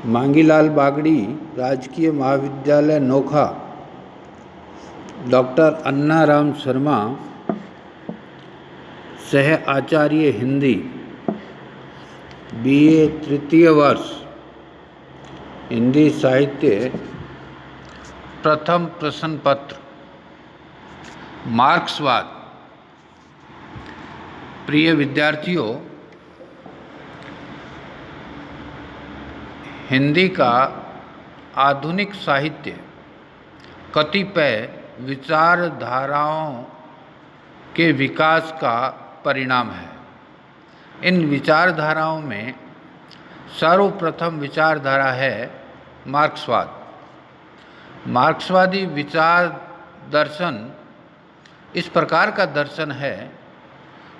मांगीलाल बागड़ी राजकीय महाविद्यालय नोखा, डॉक्टर अन्नाराम शर्मा सह आचार्य हिंदी, BA तृतीय वर्ष, हिंदी साहित्य, प्रथम प्रश्न पत्र। मार्क्सवाद। प्रिय विद्यार्थियों, हिंदी का आधुनिक साहित्य कतिपय विचारधाराओं के विकास का परिणाम है। इन विचारधाराओं में सर्वप्रथम विचारधारा है मार्क्सवाद। मार्क्सवादी विचार दर्शन इस प्रकार का दर्शन है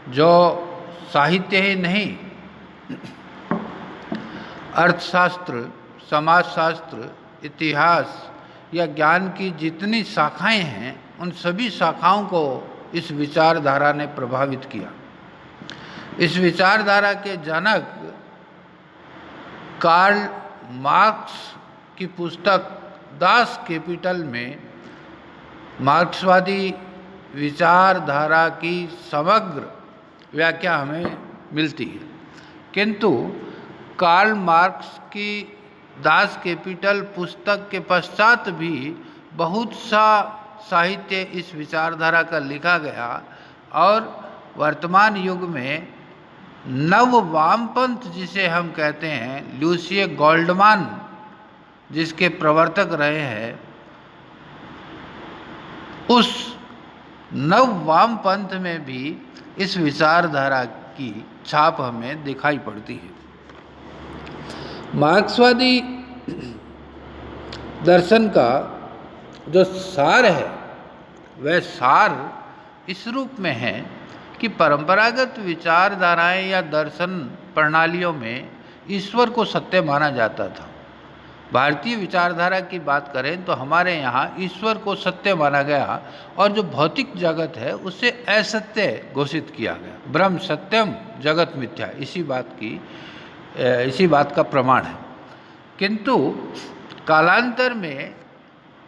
जो साहित्य ही नहीं, अर्थशास्त्र, समाजशास्त्र, इतिहास या ज्ञान की जितनी शाखाएं हैं उन सभी शाखाओं को इस विचारधारा ने प्रभावित किया। इस विचारधारा के जनक कार्ल मार्क्स की पुस्तक दास कैपिटल में मार्क्सवादी विचारधारा की समग्र व्याख्या हमें मिलती है, किंतु कार्ल मार्क्स की दास कैपिटल पुस्तक के पश्चात भी बहुत सा साहित्य इस विचारधारा का लिखा गया और वर्तमान युग में नव वामपंथ जिसे हम कहते हैं, लूसिए गोल्डमान जिसके प्रवर्तक रहे हैं, उस नव वामपंथ में भी इस विचारधारा की छाप हमें दिखाई पड़ती है। मार्क्सवादी दर्शन का जो सार है वह सार इस रूप में है कि परंपरागत विचारधाराएं या दर्शन प्रणालियों में ईश्वर को सत्य माना जाता था। भारतीय विचारधारा की बात करें तो हमारे यहाँ ईश्वर को सत्य माना गया और जो भौतिक जगत है उसे असत्य घोषित किया गया। ब्रह्म सत्यम जगत मिथ्या, इसी बात का प्रमाण है। किंतु कालांतर में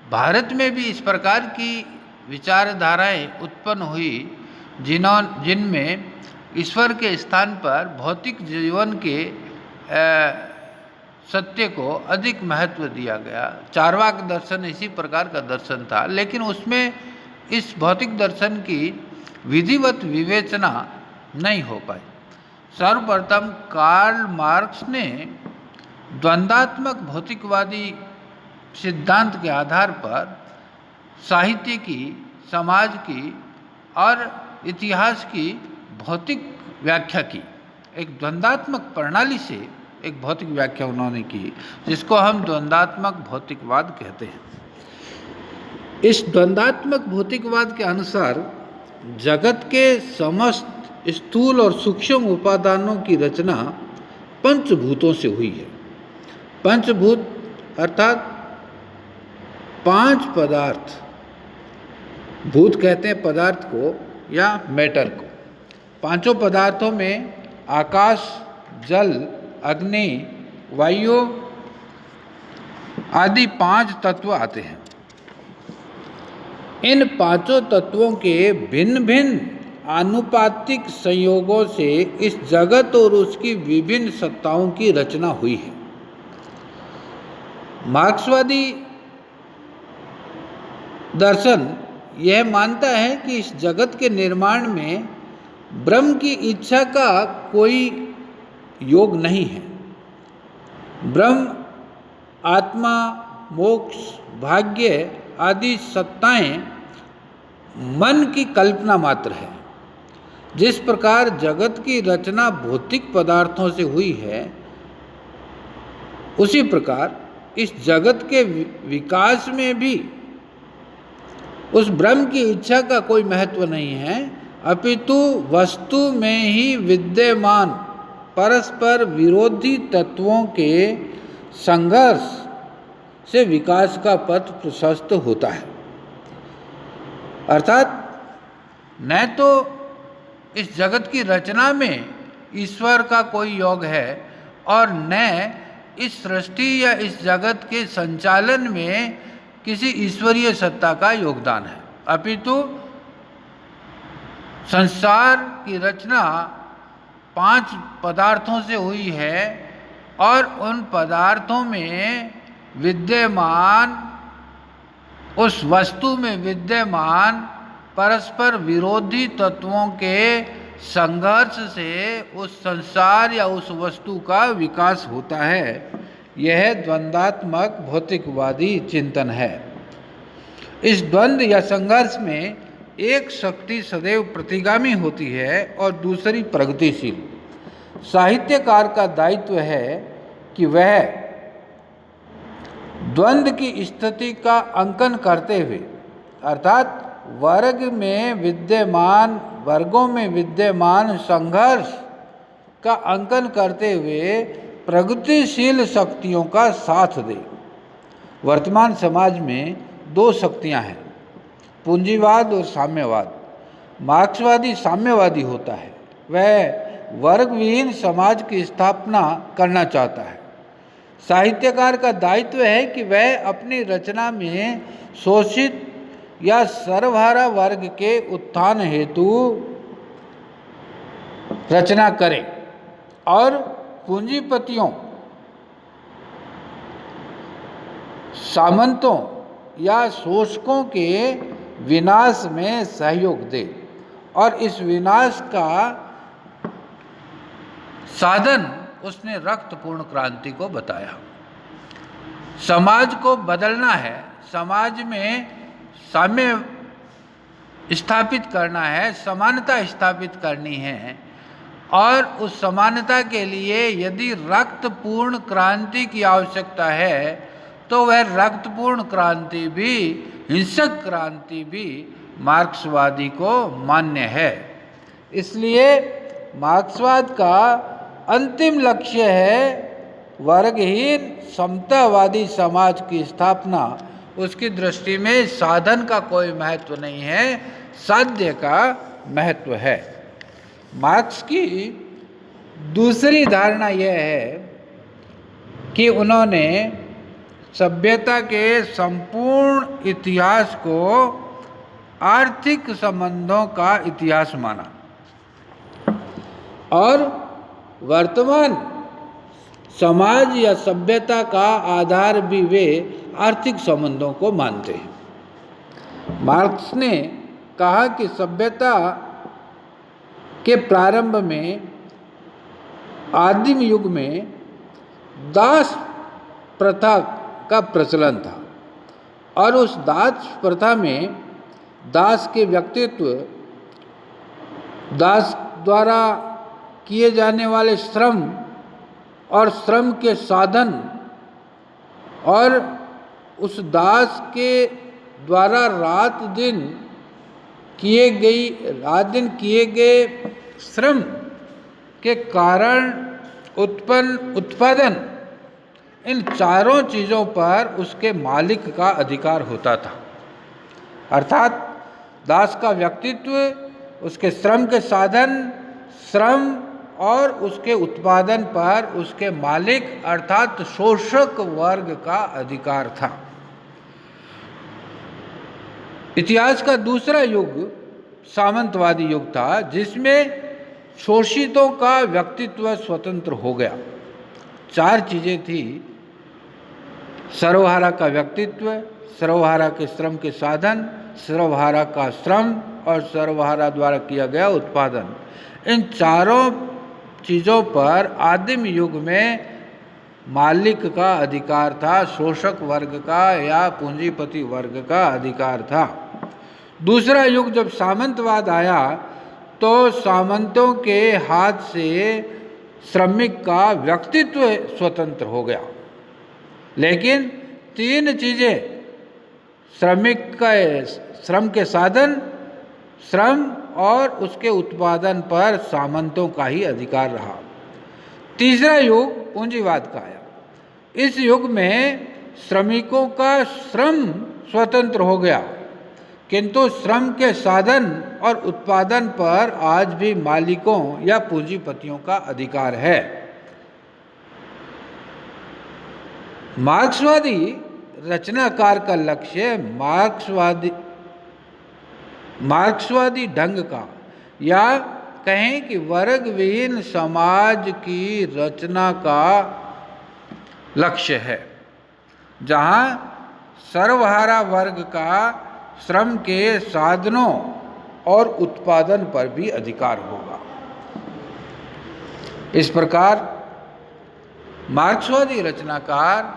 भारत में भी इस प्रकार की विचारधाराएं उत्पन्न हुई जिनमें ईश्वर के स्थान पर भौतिक जीवन के सत्य को अधिक महत्व दिया गया। चार्वाक दर्शन इसी प्रकार का दर्शन था, लेकिन उसमें इस भौतिक दर्शन की विधिवत विवेचना नहीं हो पाई। सर्वप्रथम कार्ल मार्क्स ने द्वंद्वात्मक भौतिकवादी सिद्धांत के आधार पर साहित्य की, समाज की और इतिहास की भौतिक व्याख्या की। एक द्वंद्वात्मक प्रणाली से एक भौतिक व्याख्या उन्होंने की, जिसको हम द्वंद्वात्मक भौतिकवाद कहते हैं। इस द्वंद्वात्मक भौतिकवाद के अनुसार जगत के समस्त स्थूल और सूक्ष्म उपादानों की रचना पंचभूतों से हुई है। पंचभूत अर्थात 5 पदार्थ, भूत कहते हैं पदार्थ को या मैटर को। पांचों पदार्थों में आकाश, जल, अग्नि, वायु आदि 5 तत्व आते हैं। इन पांचों तत्वों के भिन्न भिन्न आनुपातिक संयोगों से इस जगत और उसकी विभिन्न सत्ताओं की रचना हुई है। मार्क्सवादी दर्शन यह मानता है कि इस जगत के निर्माण में ब्रह्म की इच्छा का कोई योग नहीं है। ब्रह्म, आत्मा, मोक्ष, भाग्य आदि सत्ताएं मन की कल्पना मात्र है। जिस प्रकार जगत की रचना भौतिक पदार्थों से हुई है, उसी प्रकार इस जगत के विकास में भी उस ब्रह्म की इच्छा का कोई महत्व नहीं है, अपितु वस्तु में ही विद्यमान परस्पर विरोधी तत्वों के संघर्ष से विकास का पथ प्रशस्त होता है। अर्थात न तो इस जगत की रचना में ईश्वर का कोई योग है और न इस सृष्टि या इस जगत के संचालन में किसी ईश्वरीय सत्ता का योगदान है, अपितु संसार की रचना 5 पदार्थों से हुई है और उन पदार्थों में विद्यमान, उस वस्तु में विद्यमान परस्पर विरोधी तत्वों के संघर्ष से उस संसार या उस वस्तु का विकास होता है। यह द्वंद्वात्मक भौतिकवादी चिंतन है। इस द्वंद्व या संघर्ष में एक शक्ति सदैव प्रतिगामी होती है और दूसरी प्रगतिशील। साहित्यकार का दायित्व है कि वह द्वंद्व की स्थिति का अंकन करते हुए, अर्थात वर्गों में विद्यमान संघर्ष का अंकन करते हुए प्रगतिशील शक्तियों का साथ दे। वर्तमान समाज में 2 शक्तियां हैं, पूंजीवाद और साम्यवाद। मार्क्सवादी साम्यवादी होता है, वह वर्गविहीन समाज की स्थापना करना चाहता है। साहित्यकार का दायित्व है कि वह अपनी रचना में शोषित या सर्वहारा वर्ग के उत्थान हेतु रचना करे और पूंजीपतियों, सामंतों या शोषकों के विनाश में सहयोग दे और इस विनाश का साधन उसने रक्तपूर्ण क्रांति को बताया। समाज को बदलना है, समाज में साम्य स्थापित करना है, समानता स्थापित करनी है और उस समानता के लिए यदि रक्तपूर्ण क्रांति की आवश्यकता है तो वह रक्तपूर्ण क्रांति भी, हिंसक क्रांति भी मार्क्सवादी को मान्य है। इसलिए मार्क्सवाद का अंतिम लक्ष्य है वर्गहीन समतावादी समाज की स्थापना। उसकी दृष्टि में साधन का कोई महत्व नहीं है, साध्य का महत्व है। मार्क्स की दूसरी धारणा यह है कि उन्होंने सभ्यता के संपूर्ण इतिहास को आर्थिक संबंधों का इतिहास माना और वर्तमान समाज या सभ्यता का आधार भी वे आर्थिक संबंधों को मानते हैं। मार्क्स ने कहा कि सभ्यता के प्रारंभ में आदिम युग में दास प्रथा का प्रचलन था और उस दास प्रथा में दास के व्यक्तित्व, दास द्वारा किए जाने वाले श्रम और श्रम के साधन और उस दास के द्वारा रात दिन किए गए श्रम के कारण उत्पन्न उत्पादन, इन चारों चीज़ों पर उसके मालिक का अधिकार होता था। अर्थात दास का व्यक्तित्व, उसके श्रम के साधन, श्रम और उसके उत्पादन पर उसके मालिक अर्थात शोषक वर्ग का अधिकार था। इतिहास का दूसरा युग सामंतवादी युग था जिसमें शोषितों का व्यक्तित्व स्वतंत्र हो गया। 4 चीज़ें थी: सर्वहारा का व्यक्तित्व, सर्वहारा के श्रम के साधन, सर्वहारा का श्रम और सर्वहारा द्वारा किया गया उत्पादन। इन चारों चीज़ों पर आदिम युग में मालिक का अधिकार था, शोषक वर्ग का या पूंजीपति वर्ग का अधिकार था। दूसरा युग जब सामंतवाद आया तो सामंतों के हाथ से श्रमिक का व्यक्तित्व स्वतंत्र हो गया, लेकिन 3 चीज़ें श्रमिक का श्रम के साधन, श्रम और उसके उत्पादन पर सामंतों का ही अधिकार रहा। तीसरा युग पूंजीवाद का आया। इस युग में श्रमिकों का श्रम स्वतंत्र हो गया, किंतु श्रम के साधन और उत्पादन पर आज भी मालिकों या पूंजीपतियों का अधिकार है। मार्क्सवादी रचनाकार का लक्ष्य मार्क्सवादी ढंग का या कहें कि वर्ग विहीन समाज की रचना का लक्ष्य है, जहां सर्वहारा वर्ग का श्रम के साधनों और उत्पादन पर भी अधिकार होगा। इस प्रकार मार्क्सवादी रचनाकार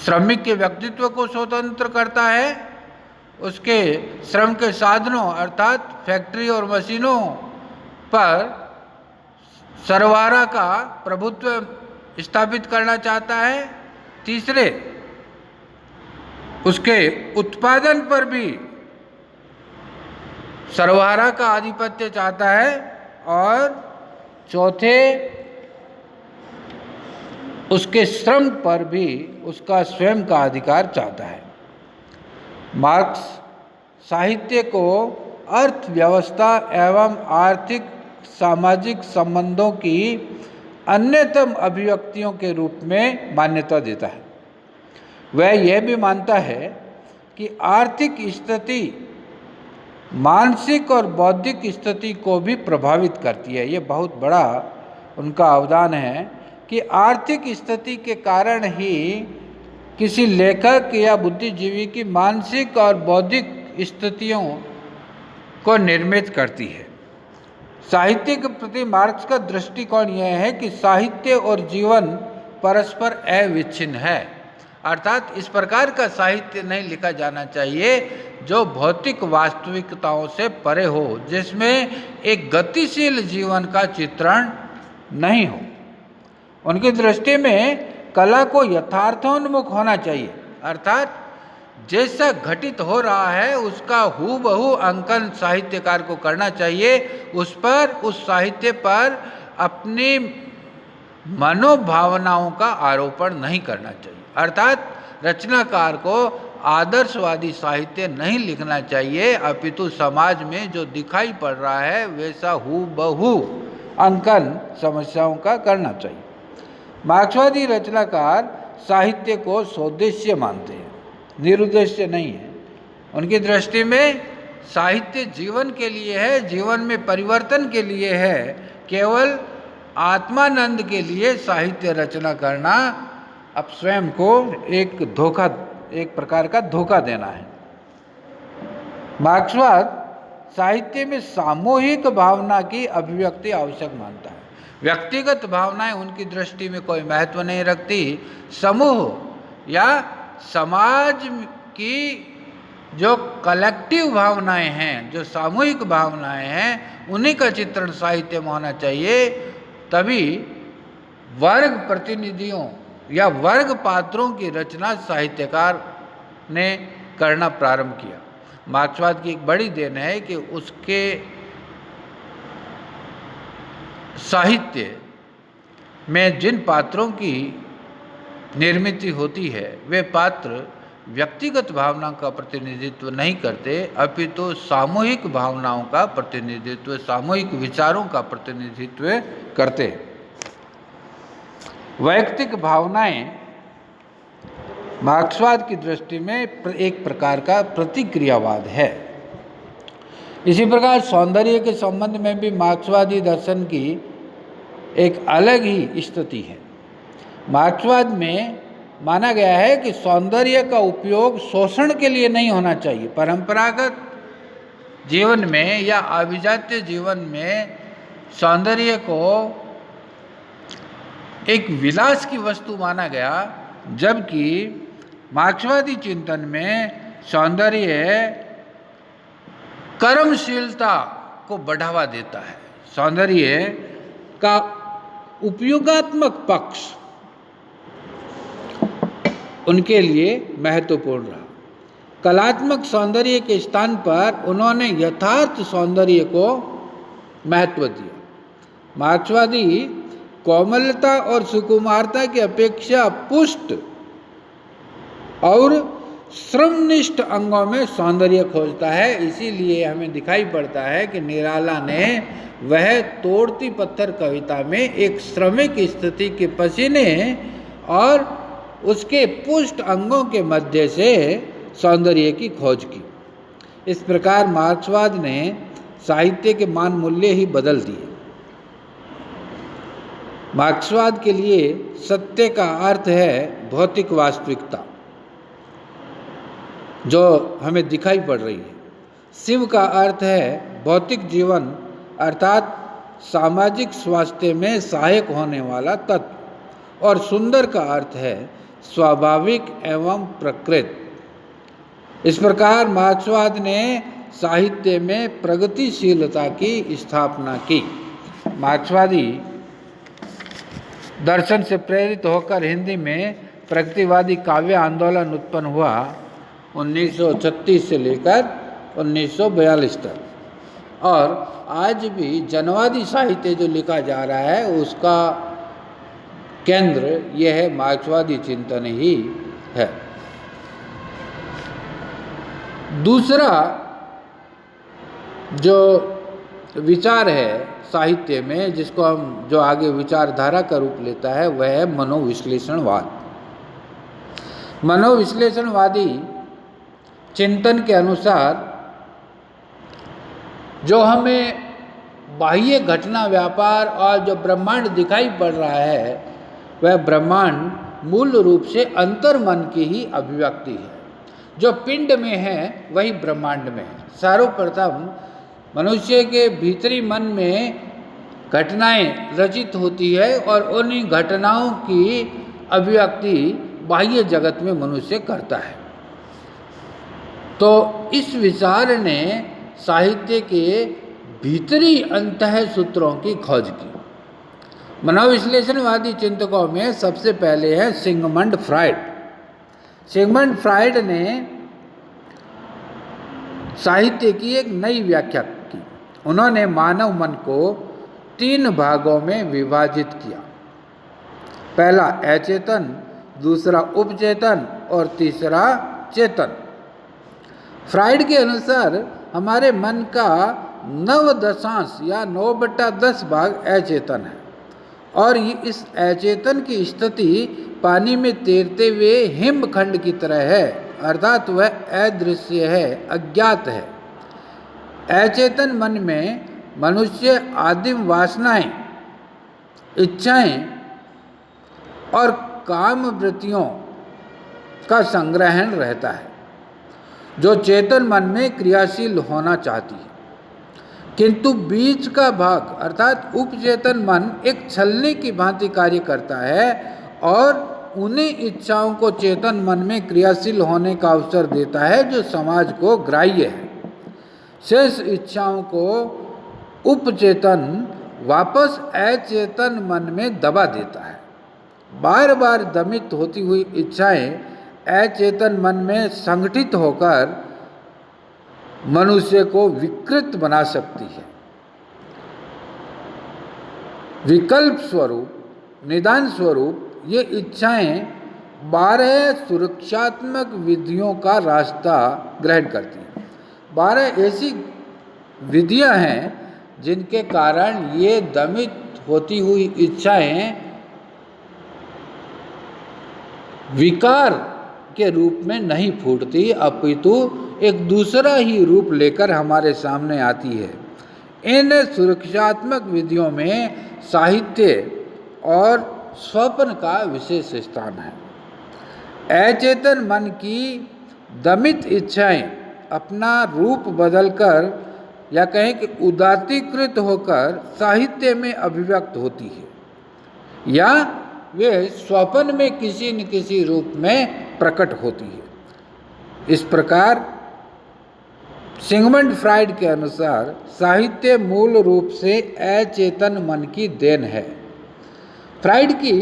श्रमिक के व्यक्तित्व को स्वतंत्र करता है, उसके श्रम के साधनों अर्थात फैक्ट्री और मशीनों पर सर्वहारा का प्रभुत्व स्थापित करना चाहता है। तीसरे, उसके उत्पादन पर भी सर्वहारा का आधिपत्य चाहता है और चौथे, उसके श्रम पर भी उसका स्वयं का अधिकार चाहता है। मार्क्स साहित्य को अर्थव्यवस्था एवं आर्थिक सामाजिक संबंधों की अन्यतम अभिव्यक्तियों के रूप में मान्यता देता है। वह यह भी मानता है कि आर्थिक स्थिति मानसिक और बौद्धिक स्थिति को भी प्रभावित करती है। ये बहुत बड़ा उनका अवदान है कि आर्थिक स्थिति के कारण ही किसी लेखक या बुद्धिजीवी की मानसिक और बौद्धिक स्थितियों को निर्मित करती है। साहित्य के प्रति मार्क्स का दृष्टिकोण यह है कि साहित्य और जीवन परस्पर अविच्छिन्न है, अर्थात इस प्रकार का साहित्य नहीं लिखा जाना चाहिए जो भौतिक वास्तविकताओं से परे हो, जिसमें एक गतिशील जीवन का चित्रण नहीं हो। उनकी दृष्टि में कला को यथार्थोन्मुख होना चाहिए, अर्थात जैसा घटित हो रहा है उसका हूबहू अंकन साहित्यकार को करना चाहिए, उस साहित्य पर अपनी मनोभावनाओं का आरोपण नहीं करना चाहिए। अर्थात रचनाकार को आदर्शवादी साहित्य नहीं लिखना चाहिए, अपितु समाज में जो दिखाई पड़ रहा है वैसा हूबहू अंकन समस्याओं का करना चाहिए। मार्क्सवादी रचनाकार साहित्य को सोद्देश्य मानते हैं, निरुद्देश्य नहीं है। उनकी दृष्टि में साहित्य जीवन के लिए है, जीवन में परिवर्तन के लिए है। केवल आत्मानंद के लिए साहित्य रचना करना अब स्वयं को एक प्रकार का धोखा देना है। मार्क्सवाद साहित्य में सामूहिक भावना की अभिव्यक्ति आवश्यक मानता है। व्यक्तिगत भावनाएं उनकी दृष्टि में कोई महत्व नहीं रखती। समूह या समाज की जो कलेक्टिव भावनाएं हैं, जो सामूहिक भावनाएं हैं, उन्हीं का चित्रण साहित्य में होना चाहिए। तभी वर्ग प्रतिनिधियों या वर्ग पात्रों की रचना साहित्यकार ने करना प्रारंभ किया। मार्क्सवाद की एक बड़ी देन है कि उसके साहित्य में जिन पात्रों की निर्मित होती है वे पात्र व्यक्तिगत भावना का प्रतिनिधित्व नहीं करते, अपितु सामूहिक भावनाओं का प्रतिनिधित्व, सामूहिक विचारों का प्रतिनिधित्व करते हैं। वैयक्तिक भावनाएं मार्क्सवाद की दृष्टि में एक प्रकार का प्रतिक्रियावाद है। इसी प्रकार सौंदर्य के संबंध में भी मार्क्सवादी दर्शन की एक अलग ही स्थिति है। मार्क्सवाद में माना गया है कि सौंदर्य का उपयोग शोषण के लिए नहीं होना चाहिए। परंपरागत जीवन में या अभिजात्य जीवन में सौंदर्य को एक विलास की वस्तु माना गया, जबकि मार्क्सवादी चिंतन में सौंदर्य कर्मशीलता को बढ़ावा देता है। सौंदर्य का उपयोगात्मक पक्ष उनके लिए महत्वपूर्ण रहा। कलात्मक सौंदर्य के स्थान पर उन्होंने यथार्थ सौंदर्य को महत्व दिया। मार्क्सवादी कोमलता और सुकुमारता की अपेक्षा पुष्ट और श्रमनिष्ठ अंगों में सौंदर्य खोजता है। इसीलिए हमें दिखाई पड़ता है कि निराला ने वह तोड़ती पत्थर कविता में एक श्रमिक स्थिति के पसीने और उसके पुष्ट अंगों के मध्य से सौंदर्य की खोज की। इस प्रकार मार्क्सवाद ने साहित्य के मान मूल्य ही बदल दिए। मार्क्सवाद के लिए सत्य का अर्थ है भौतिक वास्तविकता जो हमें दिखाई पड़ रही है। शिव का अर्थ है भौतिक जीवन अर्थात सामाजिक स्वास्थ्य में सहायक होने वाला तत्व, और सुंदर का अर्थ है स्वाभाविक एवं प्रकृत। इस प्रकार मार्क्सवाद ने साहित्य में प्रगतिशीलता की स्थापना की। मार्क्सवादी दर्शन से प्रेरित होकर हिंदी में प्रगतिवादी काव्य आंदोलन उत्पन्न हुआ 1936 से लेकर 1942 तक, और आज भी जनवादी साहित्य जो लिखा जा रहा है उसका केंद्र यह है मार्क्सवादी चिंतन ही है। दूसरा जो विचार है साहित्य में जिसको हम जो आगे विचारधारा का रूप लेता है वह है मनोविश्लेषणवाद। मनोविश्लेषणवादी चिंतन के अनुसार जो हमें बाह्य घटना व्यापार और जो ब्रह्मांड दिखाई पड़ रहा है वह ब्रह्मांड मूल रूप से अंतर्मन की ही अभिव्यक्ति है। जो पिंड में है वही ब्रह्मांड में है। सर्वप्रथम मनुष्य के भीतरी मन में घटनाएं रचित होती है और उन्हीं घटनाओं की अभिव्यक्ति बाह्य जगत में मनुष्य करता है। तो इस विचार ने साहित्य के भीतरी अंतः सूत्रों की खोज की। मनोविश्लेषणवादी चिंतकों में सबसे पहले है सिगमंड फ्रायड। सिगमंड फ्रायड ने साहित्य की एक नई व्याख्या की। उन्होंने मानव मन को 3 भागों में विभाजित किया। पहला अचेतन, दूसरा उपचेतन और तीसरा चेतन। फ्रायड के अनुसार हमारे मन का 9 या 9/10 भाग अचेतन है और इस अचेतन की स्थिति पानी में तैरते हुए हिमखंड की तरह है, अर्थात वह अदृश्य है, अज्ञात है। अचेतन मन में मनुष्य आदिम वासनाएं, इच्छाएं और काम वृत्तियों का संग्रहण रहता है जो चेतन मन में क्रियाशील होना चाहती है। किंतु बीच का भाग अर्थात उपचेतन मन एक छलनी की भांति कार्य करता है और उन्हीं इच्छाओं को चेतन मन में क्रियाशील होने का अवसर देता है जो समाज को ग्राह्य है। शेष इच्छाओं को उपचेतन वापस अचेतन मन में दबा देता है। बार बार दमित होती हुई इच्छाएं अचेतन मन में संगठित होकर मनुष्य को विकृत बना सकती है। विकल्प स्वरूप, निदान स्वरूप ये इच्छाएं 12 सुरक्षात्मक विधियों का रास्ता ग्रहण करती हैं। 12 ऐसी विधियां हैं जिनके कारण ये दमित होती हुई इच्छाएं विकार के रूप में नहीं फूटती, अपितु एक दूसरा ही रूप लेकर हमारे सामने आती है। इन सुरक्षात्मक विधियों में साहित्य और स्वप्न का विशेष स्थान है। अचेतन मन की दमित इच्छाएं अपना रूप बदलकर या कहें कि उदात्तीकृत होकर साहित्य में अभिव्यक्त होती है या वे स्वप्न में किसी न किसी रूप में प्रकट होती है। इस प्रकार सिगमंड फ्रायड के अनुसार साहित्य मूल रूप से अचेतन मन की देन है। फ्रायड की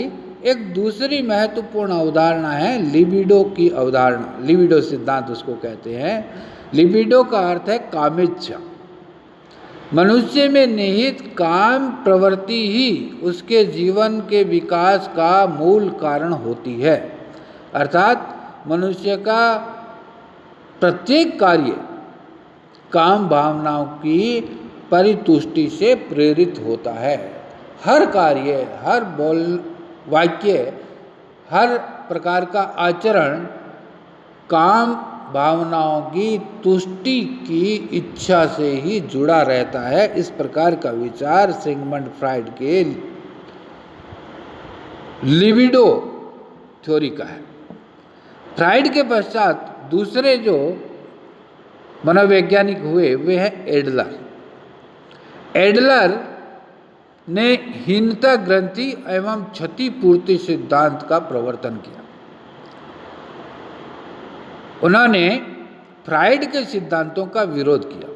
एक दूसरी महत्वपूर्ण अवधारणा है लिबिडो की अवधारणा। लिबिडो सिद्धांत उसको कहते हैं। लिबिडो का अर्थ है कामेच्छा। मनुष्य में निहित काम प्रवृत्ति ही उसके जीवन के विकास का मूल कारण होती है, अर्थात मनुष्य का प्रत्येक कार्य काम भावनाओं की परितुष्टि से प्रेरित होता है। हर कार्य, हर बोल वाक्य हर प्रकार का आचरण काम भावनाओं की तुष्टि की इच्छा से ही जुड़ा रहता है। इस प्रकार का विचार सिगमंड फ्राइड के लिबिडो थ्योरी का है। फ्राइड के पश्चात दूसरे जो मनोवैज्ञानिक हुए वे हैं एडलर। एडलर ने हीनता ग्रंथि एवं क्षतिपूर्ति सिद्धांत का प्रवर्तन किया। उन्होंने फ्राइड के सिद्धांतों का विरोध किया।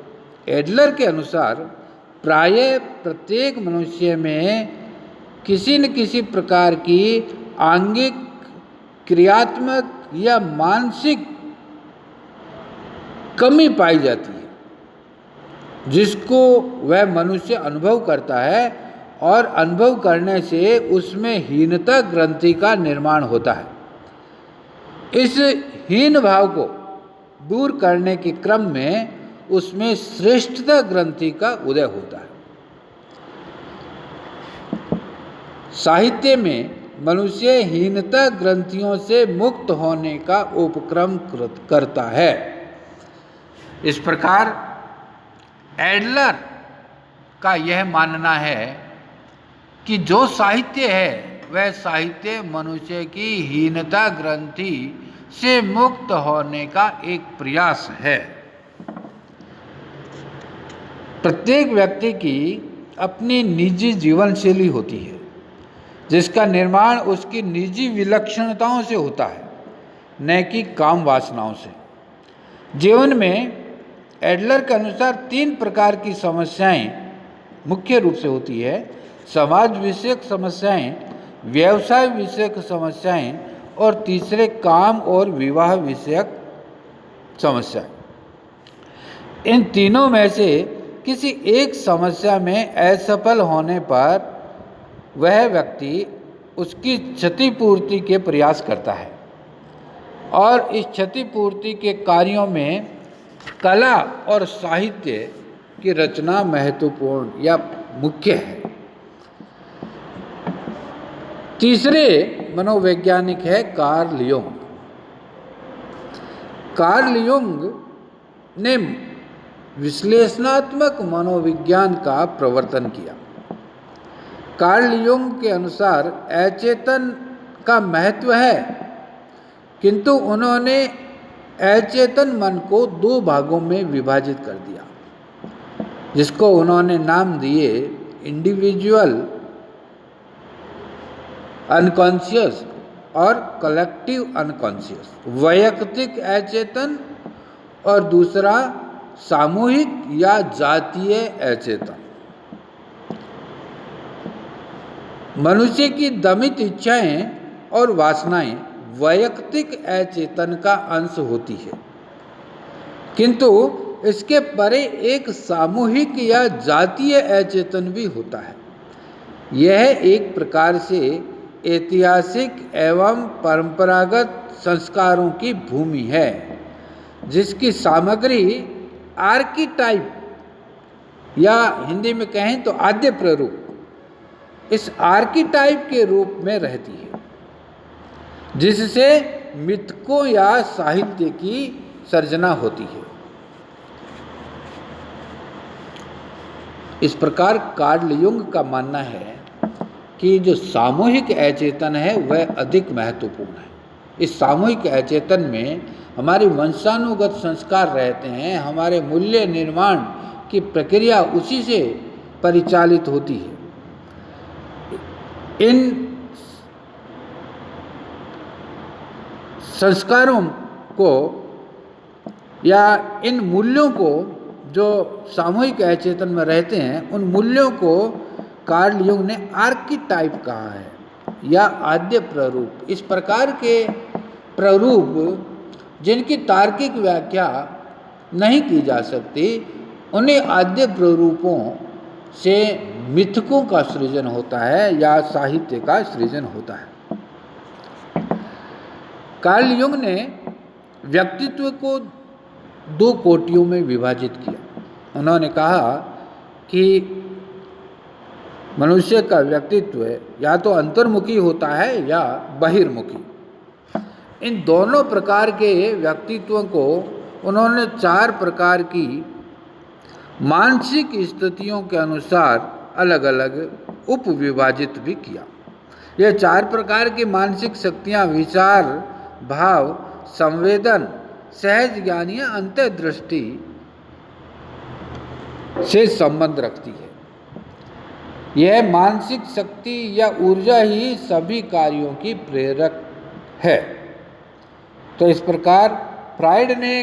एडलर के अनुसार प्रायः प्रत्येक मनुष्य में किसी न किसी प्रकार की आंगिक, क्रियात्मक या मानसिक कमी पाई जाती है जिसको वह मनुष्य अनुभव करता है और अनुभव करने से उसमें हीनता ग्रंथि का निर्माण होता है। इस हीन भाव को दूर करने के क्रम में उसमें श्रेष्ठता ग्रंथि का उदय होता है। साहित्य में मनुष्य हीनता ग्रंथियों से मुक्त होने का उपक्रम करता है। इस प्रकार एडलर का यह मानना है कि जो साहित्य है वह साहित्य मनुष्य की हीनता ग्रंथि से मुक्त होने का एक प्रयास है। प्रत्येक व्यक्ति की अपनी निजी जीवन शैली होती है जिसका निर्माण उसकी निजी विलक्षणताओं से होता है, न कि काम वासनाओं से। जीवन में एडलर के अनुसार 3 प्रकार की समस्याएं मुख्य रूप से होती है: समाज विषयक समस्याएं, व्यवसाय विषयक समस्याएं और तीसरे काम और विवाह विषयक समस्याएं। इन तीनों में से किसी एक समस्या में असफल होने पर वह व्यक्ति उसकी क्षतिपूर्ति के प्रयास करता है और इस क्षतिपूर्ति के कार्यों में कला और साहित्य की रचना महत्वपूर्ण या मुख्य है। तीसरे मनोवैज्ञानिक है कार्ल युंग। कार्ल युंग ने विश्लेषणात्मक मनोविज्ञान का प्रवर्तन किया। कार्ल युंग के अनुसार अचेतन का महत्व है, किंतु उन्होंने अचेतन मन को 2 भागों में विभाजित कर दिया, जिसको उन्होंने नाम दिए इंडिविजुअल अनकॉन्शियस और कलेक्टिव अनकॉन्शियस, वैयक्तिक अचेतन और दूसरा सामूहिक या जातीय अचेतन। मनुष्य की दमित इच्छाएं और वासनाएं वैयक्तिक अचेतन का अंश होती है, किंतु इसके परे एक सामूहिक या जातीय अचेतन भी होता है। यह एक प्रकार से ऐतिहासिक एवं परंपरागत संस्कारों की भूमि है, जिसकी सामग्री आर्कीटाइप या हिंदी में कहें तो आद्य प्ररूप, इस आर्कीटाइप के रूप में रहती है, जिससे मिथकों या साहित्य की सर्जना होती है। इस प्रकार कार्ल युंग का मानना है कि जो सामूहिक अचेतन है वह अधिक महत्वपूर्ण है। इस सामूहिक अचेतन में हमारे वंशानुगत संस्कार रहते हैं, हमारे मूल्य निर्माण की प्रक्रिया उसी से परिचालित होती है। इन संस्कारों को या इन मूल्यों को जो सामूहिक अचेतन में रहते हैं, उन मूल्यों को कार्ल युंग ने आर्कीटाइप कहा है या आद्य प्ररूप। इस प्रकार के प्ररूप जिनकी तार्किक व्याख्या नहीं की जा सकती, उन्हें आद्य प्ररूपों से मिथकों का सृजन होता है या साहित्य का सृजन होता है। कार्ल युंग ने व्यक्तित्व को 2 कोटियों में विभाजित किया। उन्होंने कहा कि मनुष्य का व्यक्तित्व या तो अंतर्मुखी होता है या बहिर्मुखी। इन दोनों प्रकार के व्यक्तित्वों को उन्होंने 4 प्रकार की मानसिक स्थितियों के अनुसार अलग अलग उपविभाजित भी किया। ये 4 प्रकार की मानसिक शक्तियाँ विचार, भाव, संवेदन, सहज ज्ञान या अंतर्दृष्टि से संबंध रखती है। यह मानसिक शक्ति या ऊर्जा ही सभी कार्यों की प्रेरक है। तो इस प्रकार फ्राइड ने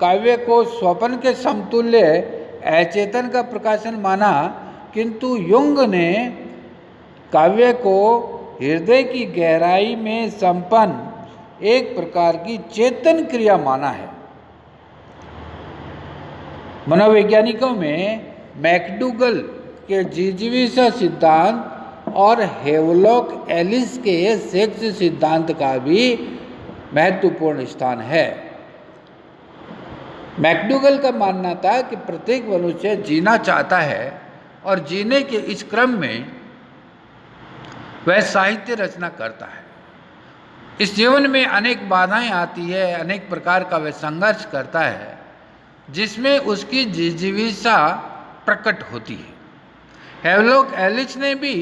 काव्य को स्वप्न के समतुल्य अचेतन का प्रकाशन माना, किंतु युंग ने काव्य को हृदय की गहराई में संपन्न एक प्रकार की चेतन क्रिया माना है। मनोवैज्ञानिकों में मैकडूगल के जिजीविषा सिद्धांत और हेवलॉक एलिस के सेक्स सिद्धांत का भी महत्वपूर्ण स्थान है। मैकडूगल का मानना था कि प्रत्येक मनुष्य जीना चाहता है और जीने के इस क्रम में वह साहित्य रचना करता है। इस जीवन में अनेक बाधाएं आती है, अनेक प्रकार का वह संघर्ष करता है, जिसमें उसकी जिजीविषा प्रकट होती है। हेवलॉक एलिस ने भी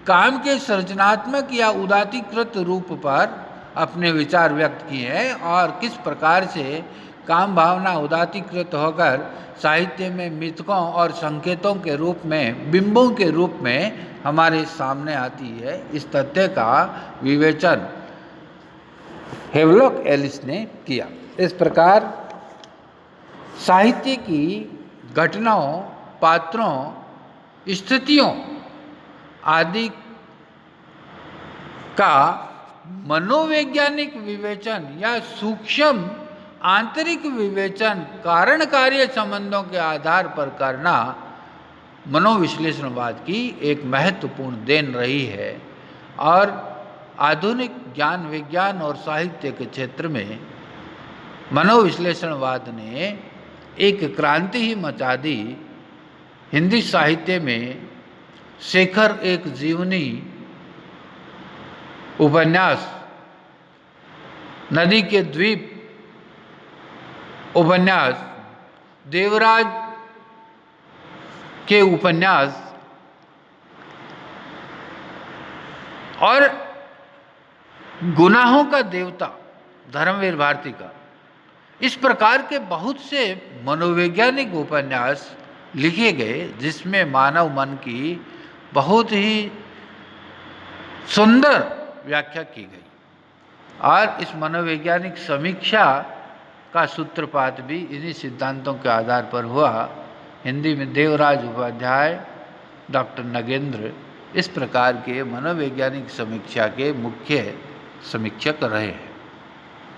काम के सृजनात्मक या उदात्तीकृत रूप पर अपने विचार व्यक्त किए हैं और किस प्रकार से काम भावना उदात्तीकृत होकर साहित्य में मिथकों और संकेतों के रूप में, बिंबों के रूप में हमारे सामने आती है। इस तथ्य का विवेचन हेवलॉक एलिस ने किया। इस प्रकार साहित्य की घटनाओं, पात्रों, स्थितियों आदि का मनोवैज्ञानिक विवेचन या सूक्ष्म आंतरिक विवेचन कारण कार्य संबंधों के आधार पर करना मनोविश्लेषणवाद की एक महत्वपूर्ण देन रही है और आधुनिक ज्ञान विज्ञान और साहित्य के क्षेत्र में मनोविश्लेषणवाद ने एक क्रांति ही मचा दी। हिंदी साहित्य में शेखर एक जीवनी उपन्यास, नदी के द्वीप उपन्यास, देवराज के उपन्यास और गुनाहों का देवता धर्मवीर भारती का, इस प्रकार के बहुत से मनोवैज्ञानिक उपन्यास लिखे गए जिसमें मानव मन की बहुत ही सुंदर व्याख्या की गई। और इस मनोवैज्ञानिक समीक्षा का सूत्रपात भी इन्हीं सिद्धांतों के आधार पर हुआ। हिंदी में देवराज उपाध्याय, डॉक्टर नगेंद्र इस प्रकार के मनोवैज्ञानिक समीक्षा के मुख्य समीक्षक रहे हैं।